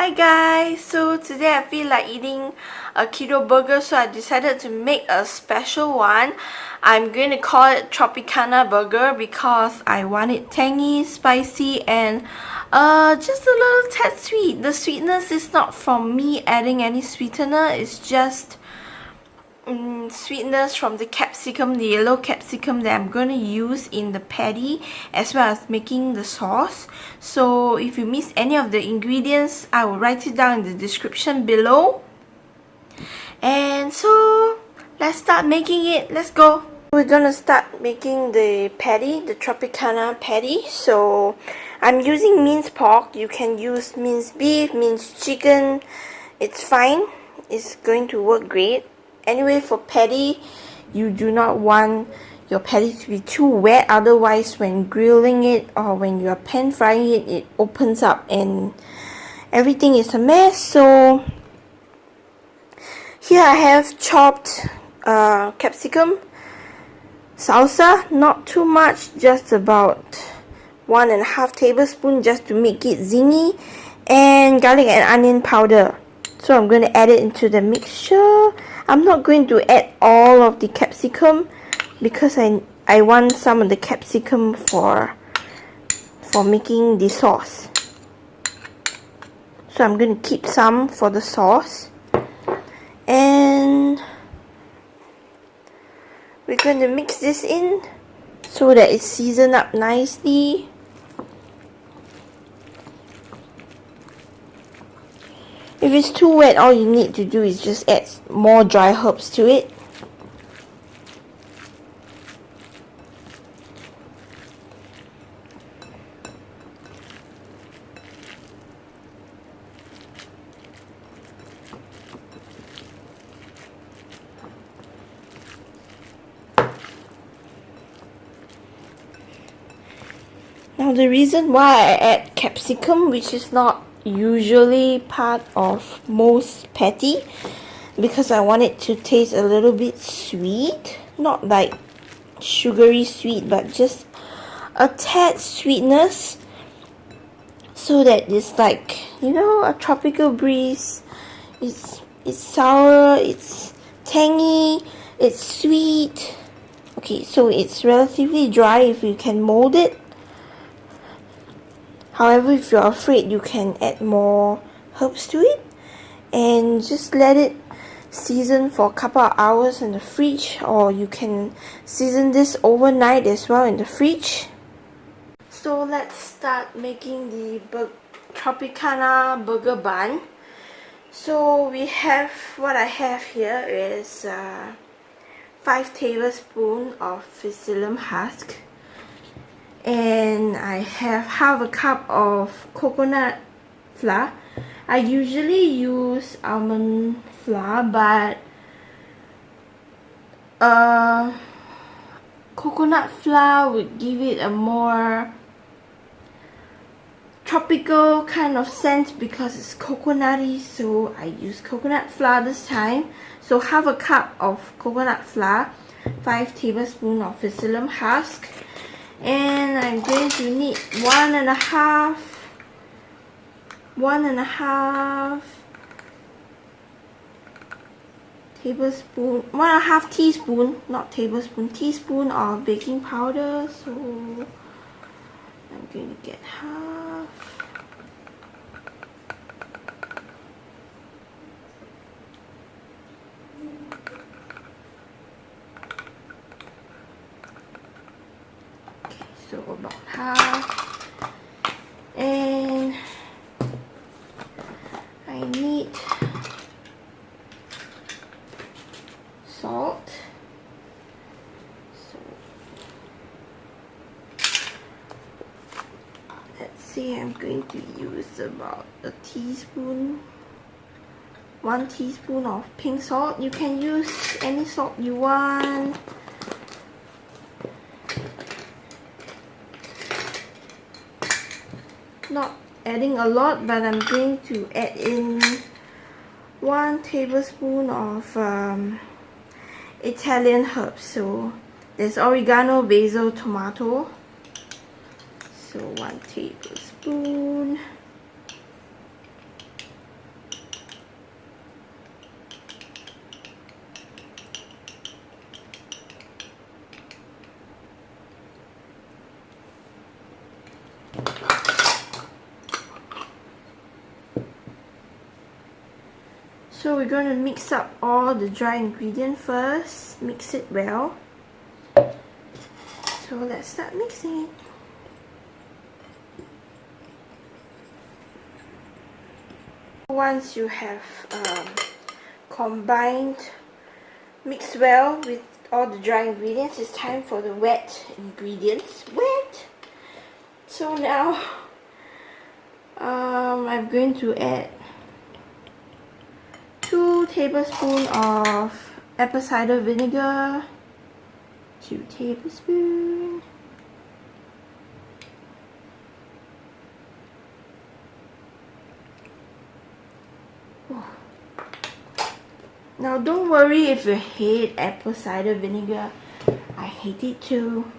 Hi guys, so today I feel like eating a keto burger, so I decided to make a special one. I'm going to call it Tropicana burger because I want it tangy, spicy, and just a little tad sweet. The sweetness is not from me adding any sweetener, it's just sweetness from the capsicum, the yellow capsicum that I'm going to use in the patty as well as making the sauce. So if you miss any of the ingredients, I will write it down in the description below. And so let's start making it. Let's go. We're gonna start making the patty, the Tropicana patty. So I'm using minced pork. You can use minced beef, minced chicken. It's fine. It's going to work great. Anyway, for patty, you do not want your patty to be too wet, otherwise when grilling it or when you are pan frying it, it opens up and everything is a mess. So here I have chopped capsicum, salsa, not too much, just about 1.5 tablespoons just to make it zingy, and garlic and onion powder. So I'm going to add it into the mixture. I'm not going to add all of the capsicum because I want some of the capsicum for making the sauce. So I'm going to keep some for the sauce. And we're going to mix this in so that it's seasoned up nicely. If it's too wet, all you need to do is just add more dry herbs to it. Now the reason why I add capsicum, which is not usually part of most patty, because I want it to taste a little bit sweet, not like sugary sweet, but just a tad sweetness, so that it's like, you know, a tropical breeze. It's sour, it's tangy, it's sweet. Okay, so it's relatively dry if you can mold it. However, if you're afraid, you can add more herbs to it and just let it season for a couple of hours in the fridge, or you can season this overnight as well in the fridge. So let's start making the Tropicana burger bun. So we have, what I have here is 5 tablespoons of psyllium husk. And I have half a cup of coconut flour. I usually use almond flour, but coconut flour would give it a more tropical kind of scent because it's coconutty, so I use coconut flour this time. So half a cup of coconut flour, 5 tablespoons of psyllium husk, and I'm going to need 1.5 tablespoon, 1.5 teaspoon, not tablespoon, teaspoon of baking powder. So I'm going to get half. So about half, and I need salt. So let's see, I'm going to use about a teaspoon, 1 teaspoon of pink salt. You can use any salt you want. Not adding a lot, but I'm going to add in 1 tablespoon of Italian herbs. So there's oregano, basil, tomato. So 1 tablespoon. So we're going to mix up all the dry ingredient first, mix it well. So let's start mixing it. Once you have mixed well with all the dry ingredients, it's time for the wet ingredients. Wet! So now I'm going to add 2 tablespoons of apple cider vinegar. 2 tablespoons. Now don't worry if you hate apple cider vinegar. I hate it too.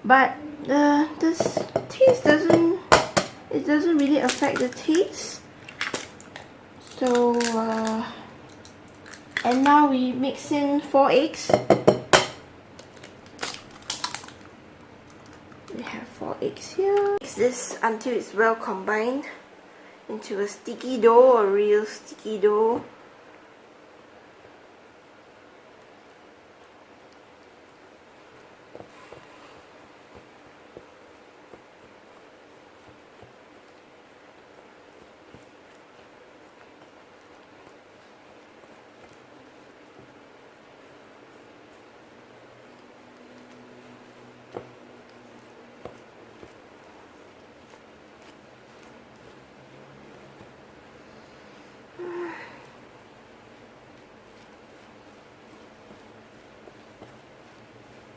But this taste doesn't really affect the taste. So and now we mix in 4 eggs. We have 4 eggs here. Mix this until it's well combined into a sticky dough, a real sticky dough.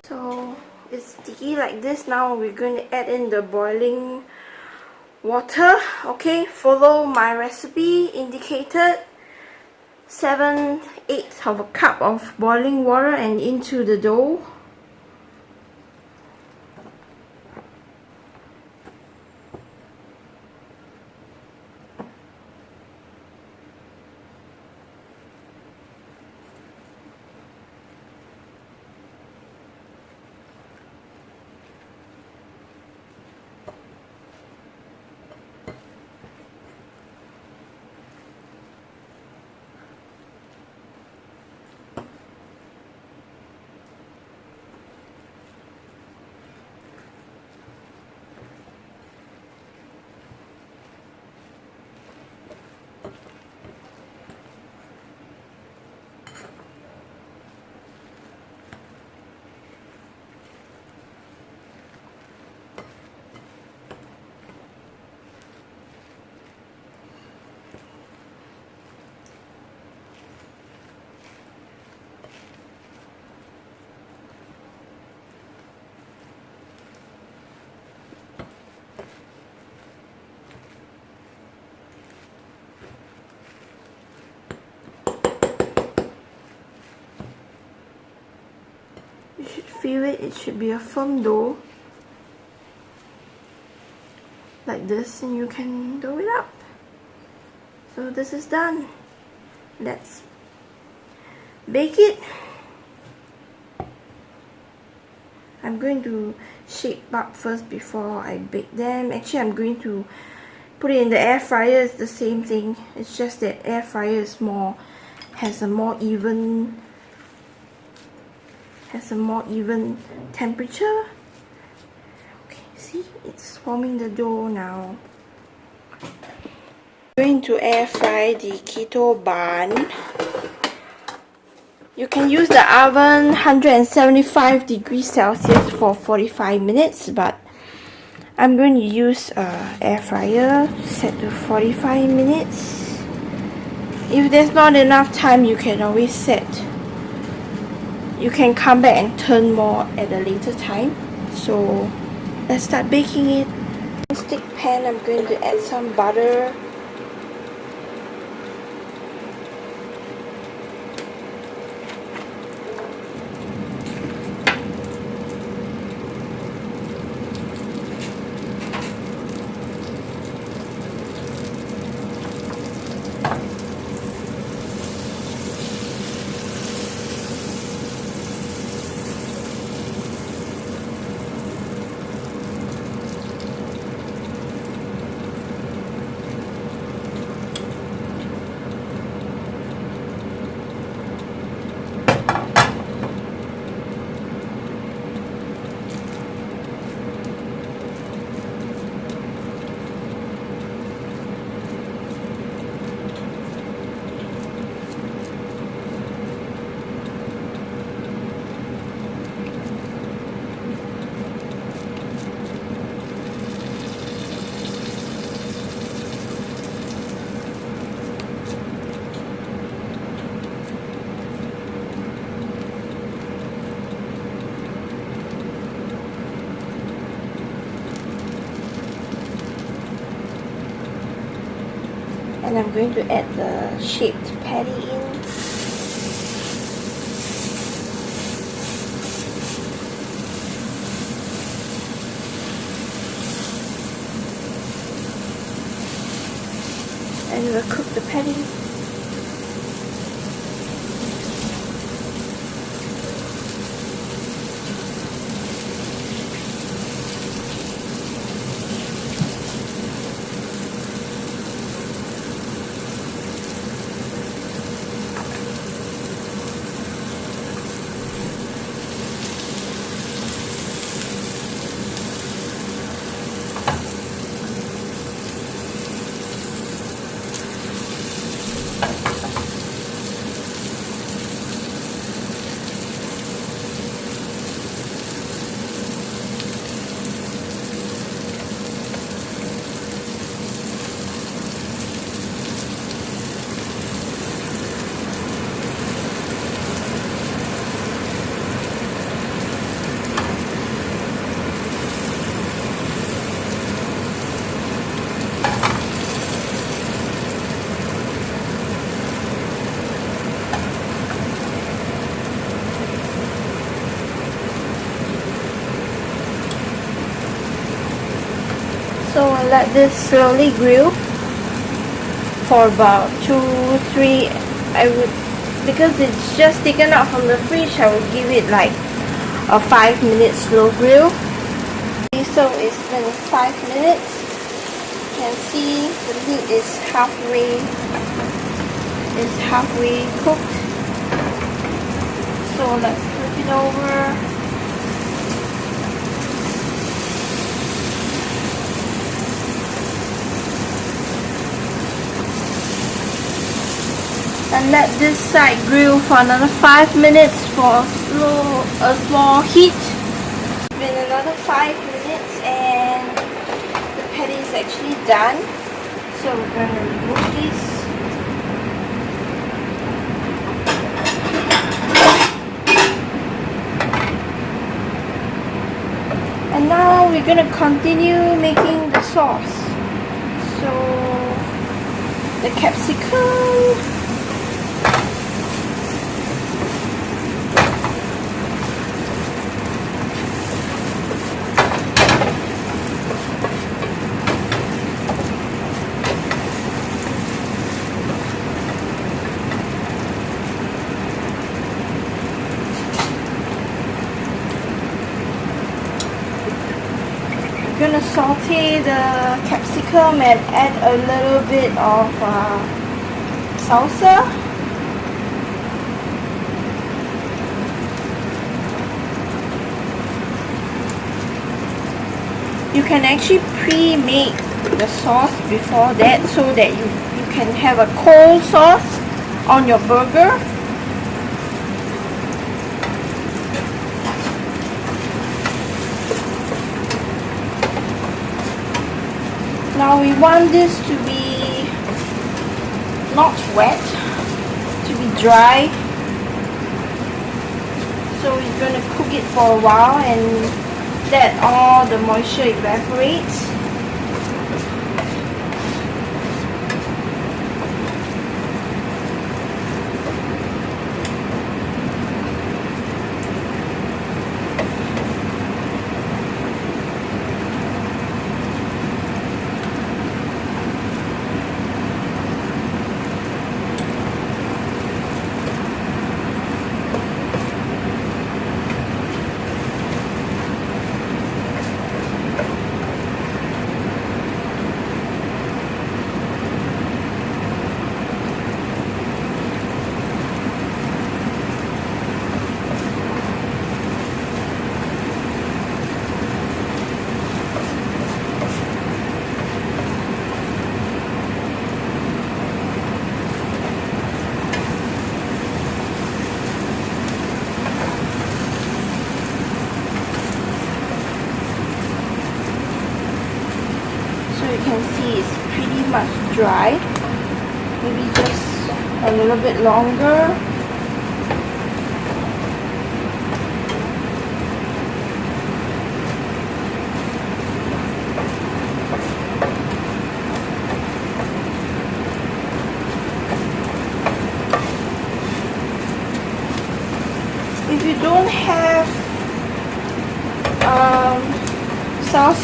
So it's sticky like this. Now we're going to add in the boiling water. Okay, follow my recipe indicated. 7/8 of a cup of boiling water and into the dough. You should feel it. It should be a firm dough like this, and you can dough it up. So this is done. Let's bake it. I'm going to shape up first before I bake them. Actually, I'm going to put it in the air fryer. It's the same thing. It's just that air fryer is has a more even temperature. Okay, see, it's forming the dough now. I'm going to air fry the keto bun. You can use the oven 175 degrees Celsius for 45 minutes, but I'm going to use air fryer set to 45 minutes. If there's not enough time, you can always you can come back and turn more at a later time. So let's start baking it. Stick pan, I'm going to add some butter. And I'm going to add the shaped patty in. And we'll cook the patty. So I'll let this slowly grill for about 2-3. I would, because it's just taken out from the fridge, I would give it like a 5-minute slow grill. So it's been 5 minutes. You can see the meat is halfway cooked. So let's flip it over. And let this side grill for another 5 minutes for a small heat. It's been another 5 minutes and the patty is actually done. So we're going to remove this. And now we're going to continue making the sauce. So the capsicum. I'm gonna saute the capsicum and add a little bit of salsa. You can actually pre-make the sauce before that so that you can have a cold sauce on your burger. Now we want this to be not wet, to be dry. So we're going to cook it for a while and let all the moisture evaporates. You can see it's pretty much dry. Maybe just a little bit longer.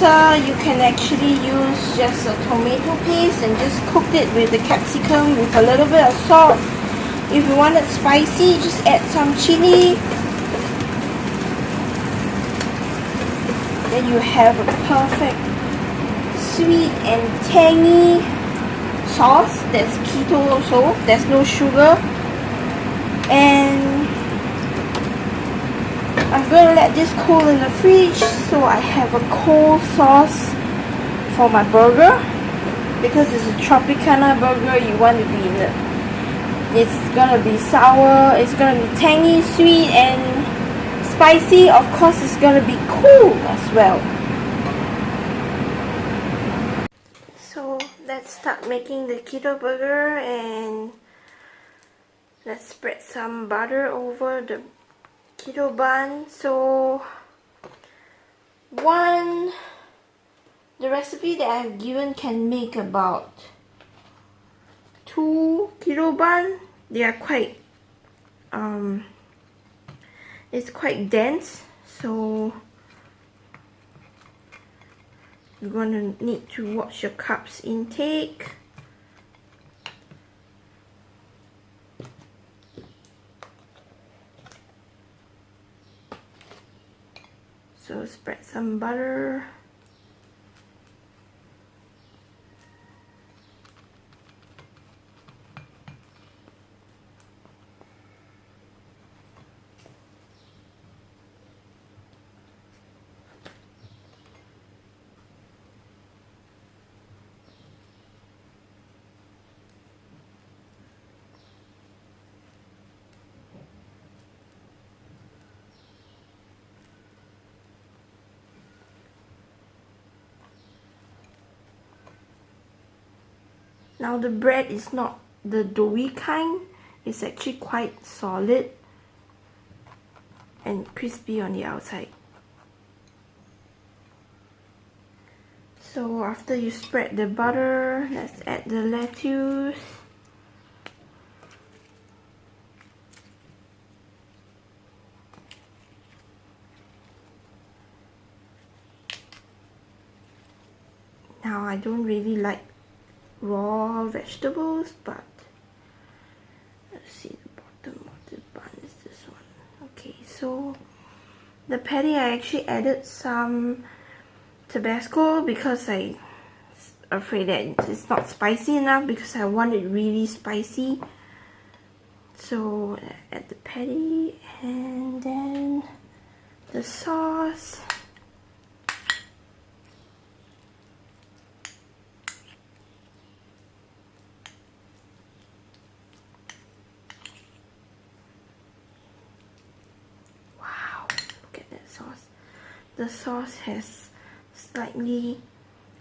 salsa, you can actually use just a tomato paste and just cook it with the capsicum with a little bit of salt. If you want it spicy, just add some chilli. Then you have a perfect sweet and tangy sauce that's keto also. There's no sugar. And I'm going to let this cool in the fridge, so I have a cold sauce for my burger. Because it's a Tropicana burger, you want to be in it. It's going to be sour, it's going to be tangy, sweet and spicy. Of course, it's going to be cool as well. So let's start making the keto burger, and let's spread some butter over the keto bun. So the recipe that I've given can make about 2 keto bun. They are quite it's quite dense, so you're gonna need to watch your carbs intake. So spread some butter. Now the bread is not the doughy kind, it's actually quite solid and crispy on the outside. So after you spread the butter, let's add the lettuce. Now I don't really like raw vegetables, but let's see, the bottom of the bun is this one. Okay, so the patty, I actually added some Tabasco because I'm afraid that it's not spicy enough, because I want it really spicy. So add the patty and then the sauce. The sauce has slightly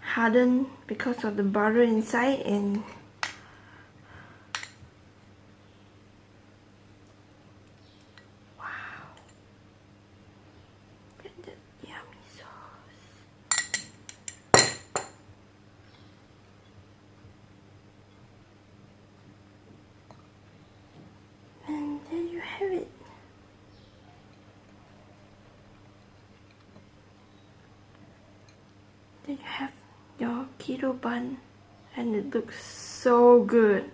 hardened because of the butter inside, and wow, look at that yummy sauce. And there you have it. Then you have your keto bun, and it looks so good.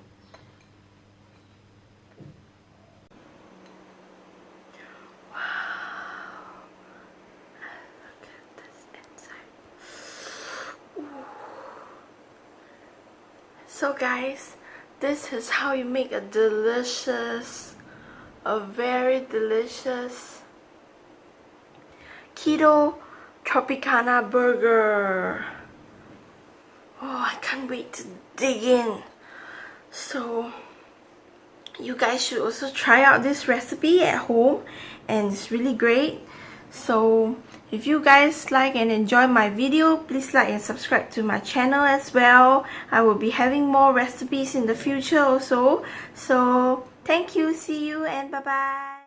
Wow, look at this inside. Ooh. So guys, this is how you make a very delicious Keto Tropicana burger. Oh, I can't wait to dig in. So you guys should also try out this recipe at home, and it's really great. So if you guys like and enjoy my video, please like and subscribe to my channel as well. I will be having more recipes in the future also. So thank you, see you, and bye bye.